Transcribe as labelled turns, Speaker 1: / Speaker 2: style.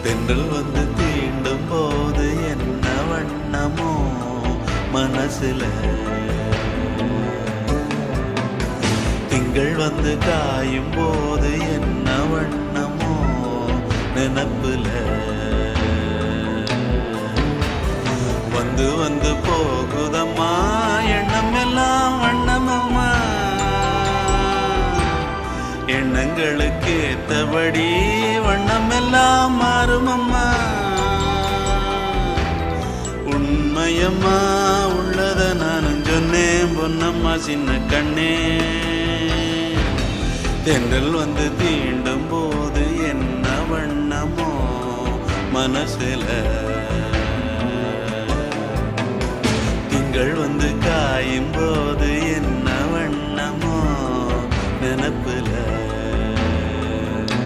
Speaker 1: தென்றல் வந்து தீண்டும் போது என்ன வண்ணமோ மனசுல, திங்கள் வந்து காயும் போது என்ன வண்ணமோ நினப்புல, வந்து வந்து போகுதம்மா எண்ணம் எல்லாம் வண்ணமம்மா, எண்ணங்களுக்கு ஏத்தபடி வண்ணம் எல்லாம் மாறுமம்மா. உண்மையம்மா உள்ளத நானும் சொன்னேன் பொன்னம்மா சின்ன கண்ணே, தென்றல் வந்து தீண்டும் போது என்ன வண்ணமோ மனசுல, திங்கள் வந்து காயும் போது